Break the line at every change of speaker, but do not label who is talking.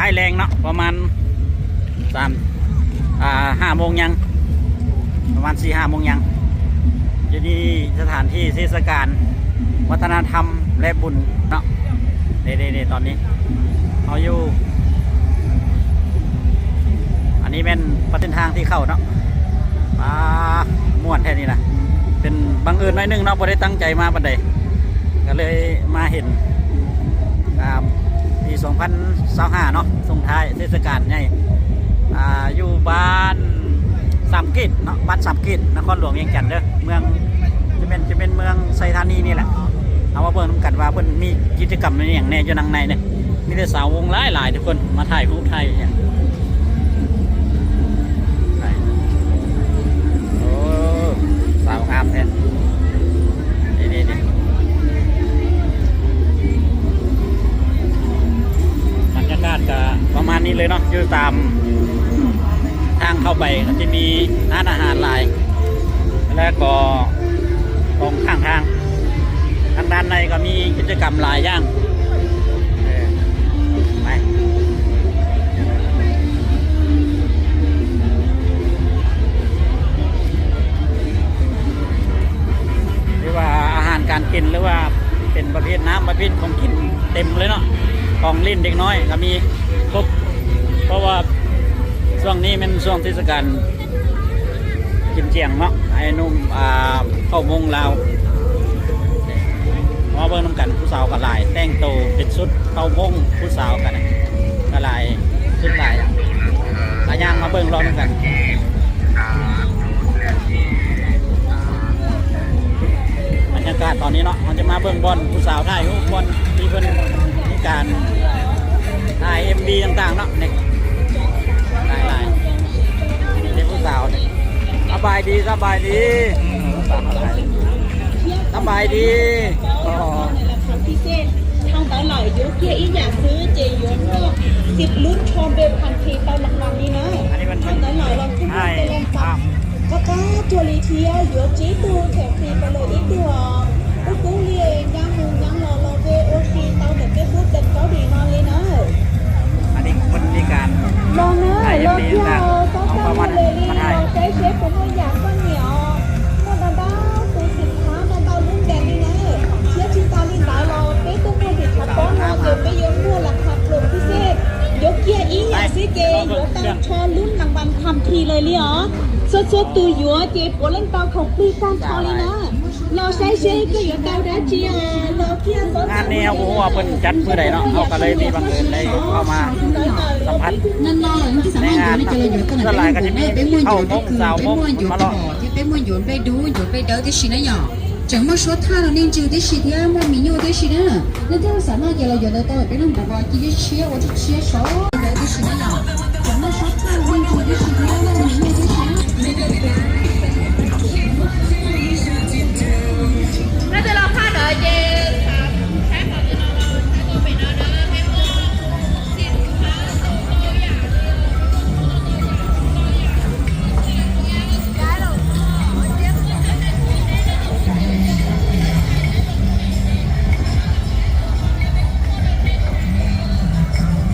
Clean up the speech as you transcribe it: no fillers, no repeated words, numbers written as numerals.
ายแรงเนาะประมาณ5 โมงยังประมาณ4-5 โมงยังอยู่ที่สถานที่เทศกาลวัฒนธรรมและบุญเนาะเด้ตอนนี้เขาอยู่อันนี้เป็นประเด็นทางที่เข้าเนาะม่วนแค่นี้นะเป็นบังเอิญน้อยนึงเนาะพอได้ตั้งใจมาบันไดก็เลยมาเห็นปี2025เนาะส่งท้ายเทศกาลใหญ่อยู่บ้านสามกิจเนาะบ้านสามกิจนครหลวงเวียงจันทน์เด้อเมืองจะเป็นเมืองไซธานีนี่แหละเอามาเบิ่งนำกันว่าเพิ่นมีกิจกรรมอะไรอย่างแน่อยู่นังในเนี่ยมีแต่สาววงหลายทุกคนมาถ่ายรูปไทยอย่างโอ้สาวงามแท้นี่บรรยากาศก็ประมาณนี้เลยเนาะอยู่ตามทางเข้าไปก็จะมีร้านอาหารหลายแล้วก็ตรงข้างทางด้านในก็มีกิจกรรมหลายอย่างไปหรือว่าอาหารการกินหรือว่าเป็นประเภทน้ำประเภทของกินเต็มเลยเนาะของเล่นเด็กน้อยก็มีครบเพราะว่าช่วงนี้เป็นช่วงเทศกาลกินเจียงเนาะไอ้นุ่มเข้าวงลาวมาเบิ่งน้ำกันผู้สาวกับลายแต่งโตเป็นชุดเข้าวงผู้สาวกันกับลายชุดลายหลายอย่างมาเบิ่งรอน้ำกันบรรยากาศตอนนี้เนาะมันจะมาเบิ่งบอลผู้สาวถ่ายรูปบอลที่เพิ่นมีการถ่าย MV ต่างๆเนาะเนี่ยหลายเป็นผู้สาวเนี่ยสบายดีสบายดี
พิเศษทางเตาเหล่ายุเกียอีอยากซื้อเจยนก็10 ลุ้นชมเบลพันทีเตาหลังๆนี้นะทางเตาเหล่าเราขึ้นไปเล่นปั๊บก็ตัวลีเทียยุจีตูแถมฟรีไปเลยอีกตัวก็กู้เรียยังมุงยังรอเวโอซีเตาเด็กไม่พูดเด็กเกาหลีนอนเลยนะ
อันนี้คนมีการ
ลองนะลองเที่ยวก็ทำเลยลีเราใช้เชฟผมก็อยากก็เหนียวก็ดาด้าตัวสินค้ามาเตาลุ่มแดงนี่นะเชื้อชิตาลินหลายเราเป๊ะต้องพูดผิดขับป้อนเราเดี๋ยวไปยกมั่วราคาโปรพิเศษยกเกียร์อีอย่าซิเกยกตังชอรุ่นรางวัลคำทีเลยลิอ๋อสดตัวยัวเจ็บปวดเล่นเตาของปีการชอเลยนะเราใช้เชฟก็อยู่เตาได้เจียเราเกียร์
งานนี้เขาบอกว่าเพิ่นจัดเมื่อใดเนาะเขาก็เลยมีบังเอิญได้เข้ามาสัมผัสในงานก็หลายก็จะมีเข้ามงสาวมงมาเลาะ
被我用被读，用被读的是那样。这么说，他了研究的是的，我没有的是的。那这个啥那给了用得到，别人不管，今天吃我就吃少。